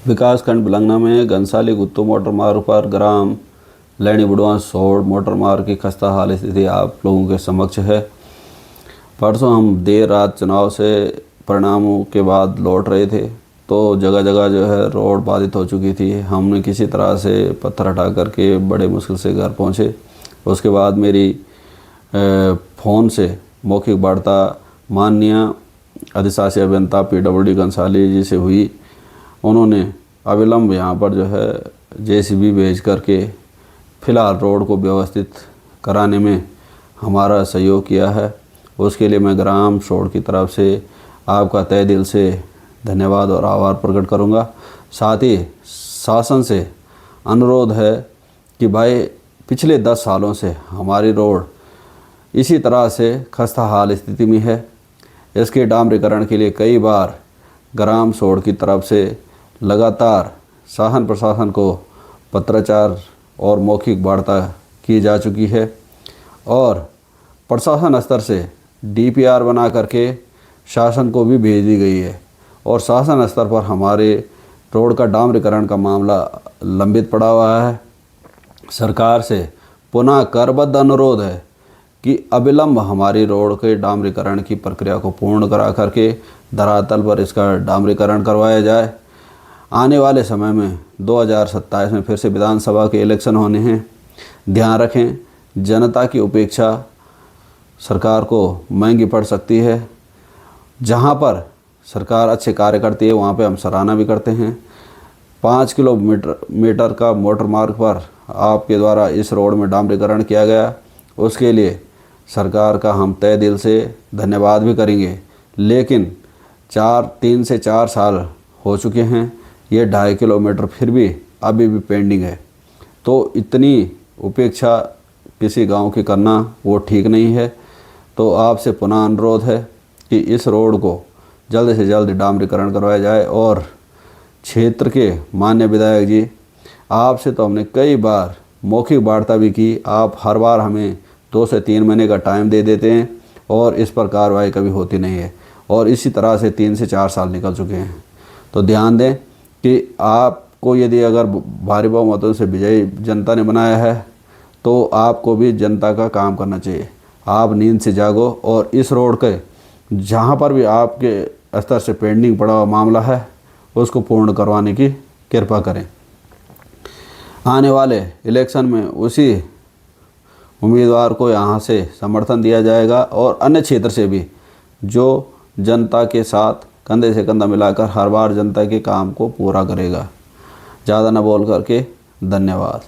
विकासखंड बिलंगना में घनसाली गुत्तू मोटर मार्ग पर ग्राम लैनी बुढ़वा सोड़ मोटर मार्ग की खस्ता हाल स्थिति आप लोगों के समक्ष है। परसों हम देर रात चुनाव से परिणामों के बाद लौट रहे थे तो जगह जगह जो है रोड बाधित हो चुकी थी। हमने किसी तरह से पत्थर हटा करके बड़े मुश्किल से घर पहुँचे। उसके बाद मेरी फ़ोन से मौखिक वार्ता माननीय अधिशासी अभियंता PWD घनसाली जी से हुई। उन्होंने अविलंब यहाँ पर जो है JCB भेज करके फ़िलहाल रोड को व्यवस्थित कराने में हमारा सहयोग किया है। उसके लिए मैं ग्राम सोड़ की तरफ से आपका तहे दिल से धन्यवाद और आभार प्रकट करूँगा। साथ ही शासन से अनुरोध है कि भाई पिछले 10 सालों से हमारी रोड इसी तरह से खस्ता हाल स्थिति में है। इसके डामरीकरण के लिए कई बार ग्राम सोड़ की तरफ से लगातार शासन प्रशासन को पत्राचार और मौखिक वार्ता की जा चुकी है और प्रशासन स्तर से DPR बना करके शासन को भी भेज दी गई है और शासन स्तर पर हमारे रोड का डामरीकरण का मामला लंबित पड़ा हुआ है। सरकार से पुनः करबद्ध अनुरोध है कि अविलंब हमारी रोड के डामरीकरण की प्रक्रिया को पूर्ण करा करके धरातल पर इसका डामरीकरण करवाया जाए। आने वाले समय में 2027 में फिर से विधानसभा के इलेक्शन होने हैं। ध्यान रखें, जनता की उपेक्षा सरकार को महंगी पड़ सकती है। जहां पर सरकार अच्छे कार्य करती है वहां पे हम सराहना भी करते हैं। 5 किलोमीटर का मोटर मार्ग पर आपके द्वारा इस रोड में डामरीकरण किया गया, उसके लिए सरकार का हम तहे दिल से धन्यवाद भी करेंगे। लेकिन 3 से 4 साल हो चुके हैं, ये 2.5 किलोमीटर फिर भी अभी भी पेंडिंग है। तो इतनी उपेक्षा किसी गांव की करना वो ठीक नहीं है। तो आपसे पुनः अनुरोध है कि इस रोड को जल्द से जल्द डामरीकरण करवाया जाए। और क्षेत्र के माननीय विधायक जी, आपसे तो हमने कई बार मौखिक वार्ता भी की, आप हर बार हमें 2 से 3 महीने का टाइम दे देते हैं और इस पर कार्रवाई कभी होती नहीं है और इसी तरह से 3 से 4 साल निकल चुके हैं। तो ध्यान दें कि आपको यदि अगर भारी बहुमतों से विजयी जनता ने बनाया है तो आपको भी जनता का काम करना चाहिए। आप नींद से जागो और इस रोड के जहाँ पर भी आपके स्तर से पेंडिंग पड़ा हुआ मामला है उसको पूर्ण करवाने की कृपा करें। आने वाले इलेक्शन में उसी उम्मीदवार को यहाँ से समर्थन दिया जाएगा और अन्य क्षेत्र से भी जो जनता के साथ कंधे से कंधा मिलाकर हर बार जनता के काम को पूरा करेगा। ज़्यादा न बोल करके धन्यवाद।